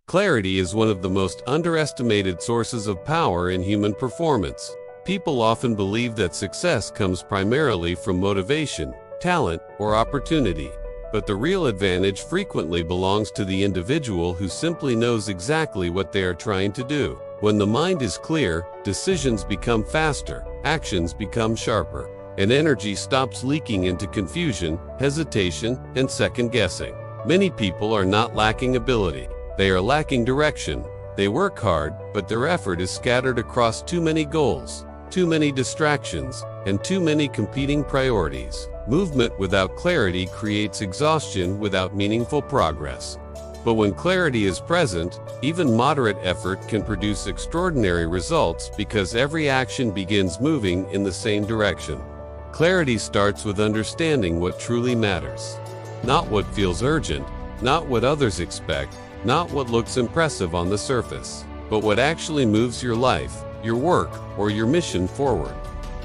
Clarity is one of the most underestimated sources of power in human performance. People often believe that success comes primarily from motivation, talent, or opportunity. But the real advantage frequently belongs to the individual who simply knows exactly what they are trying to do. When the mind is clear, decisions become faster, actions become sharper, and energy stops leaking into confusion, hesitation, and second-guessing. Many people are not lacking ability. They are lacking direction. They work hard, but their effort is scattered across too many goals, too many distractions, and too many competing priorities. Movement without clarity creates exhaustion without meaningful progress. But when clarity is present, even moderate effort can produce extraordinary results because every action begins moving in the same direction. Clarity starts with understanding what truly matters. Not what feels urgent, not what others expect, not what looks impressive on the surface, but what actually moves your life, your work, or your mission forward.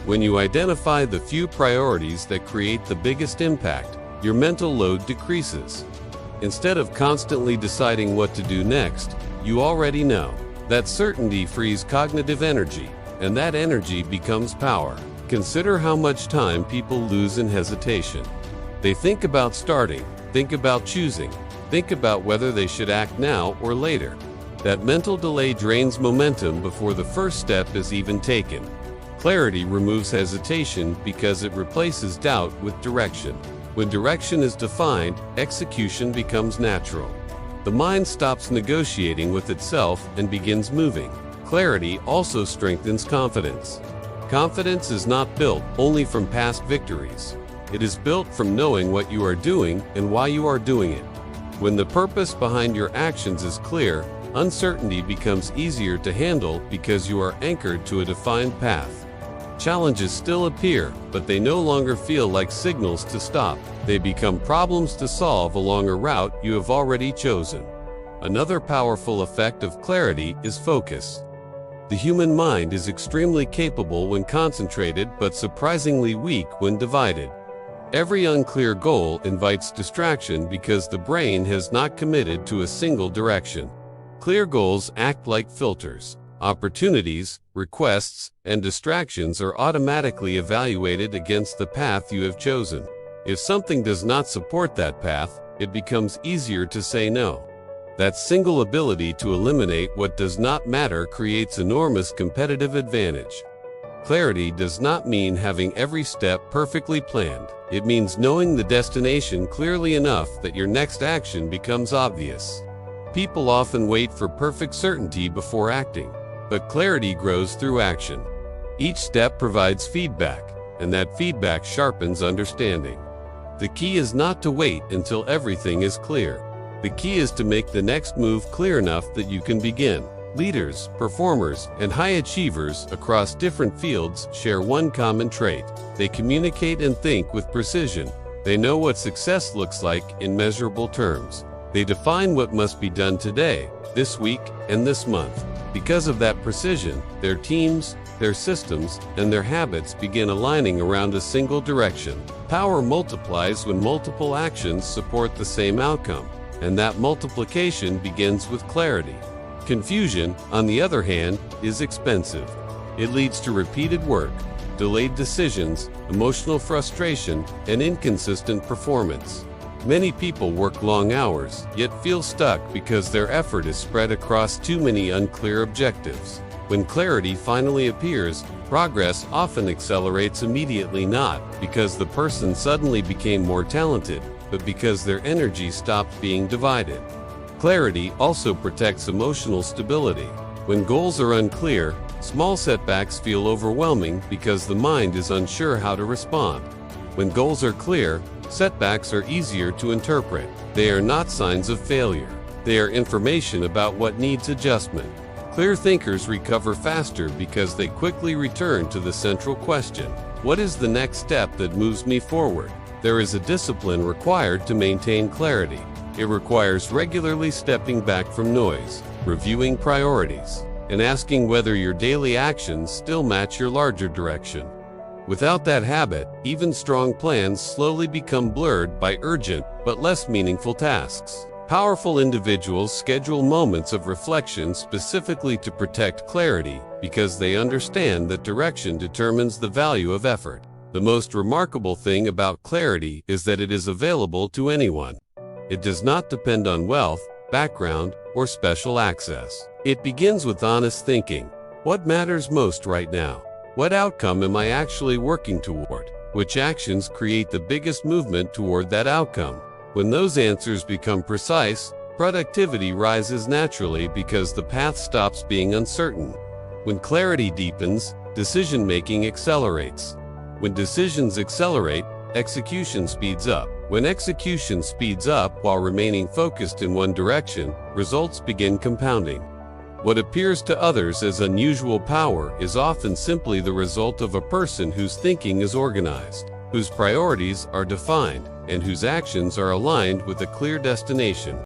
When you identify the few priorities that create the biggest impact, your mental load decreases. Instead of constantly deciding what to do next, you already know. That certainty frees cognitive energy, and that energy becomes power. Consider how much time people lose in hesitation. They think about starting, think about choosing, think about whether they should act now or later. That mental delay drains momentum before the first step is even taken. Clarity removes hesitation because it replaces doubt with direction. When direction is defined, execution becomes natural. The mind stops negotiating with itself and begins moving. Clarity also strengthens confidence. Confidence is not built only from past victories. It is built from knowing what you are doing and why you are doing it. When the purpose behind your actions is clear, uncertainty becomes easier to handle because you are anchored to a defined path. Challenges still appear, but they no longer feel like signals to stop. They become problems to solve along a route you have already chosen. Another powerful effect of clarity is focus. The human mind is extremely capable when concentrated but surprisingly weak when divided. Every unclear goal invites distraction because the brain has not committed to a single direction. Clear goals act like filters. Opportunities, requests, and distractions are automatically evaluated against the path you have chosen. If something does not support that path, it becomes easier to say no. That single ability to eliminate what does not matter creates enormous competitive advantage. Clarity does not mean having every step perfectly planned. It means knowing the destination clearly enough that your next action becomes obvious. People often wait for perfect certainty before acting, but clarity grows through action. Each step provides feedback, and that feedback sharpens understanding. The key is not to wait until everything is clear. The key is to make the next move clear enough that you can begin. Leaders, performers, and high achievers across different fields share one common trait. They communicate and think with precision. They know what success looks like in measurable terms. They define what must be done today, this week, and this month. Because of that precision, their teams, their systems, and their habits begin aligning around a single direction. Power multiplies when multiple actions support the same outcome, and that multiplication begins with clarity. Confusion, on the other hand, is expensive. It leads to repeated work, delayed decisions, emotional frustration, and inconsistent performance. Many people work long hours, yet feel stuck because their effort is spread across too many unclear objectives. When clarity finally appears, progress often accelerates immediately, not because the person suddenly became more talented, but because their energy stopped being divided. Clarity also protects emotional stability. When goals are unclear, small setbacks feel overwhelming because the mind is unsure how to respond. When goals are clear, setbacks are easier to interpret. They are not signs of failure. They are information about what needs adjustment. Clear thinkers recover faster because they quickly return to the central question: what is the next step that moves me forward? There is a discipline required to maintain clarity. It requires regularly stepping back from noise, reviewing priorities, and asking whether your daily actions still match your larger direction. Without that habit, even strong plans slowly become blurred by urgent but less meaningful tasks. Powerful individuals schedule moments of reflection specifically to protect clarity because they understand that direction determines the value of effort. The most remarkable thing about clarity is that it is available to anyone. It does not depend on wealth, background, or special access. It begins with honest thinking. What matters most right now? What outcome am I actually working toward? Which actions create the biggest movement toward that outcome? When those answers become precise, productivity rises naturally because the path stops being uncertain. When clarity deepens, decision-making accelerates. When decisions accelerate, execution speeds up. When execution speeds up while remaining focused in one direction, results begin compounding. What appears to others as unusual power is often simply the result of a person whose thinking is organized, whose priorities are defined, and whose actions are aligned with a clear destination.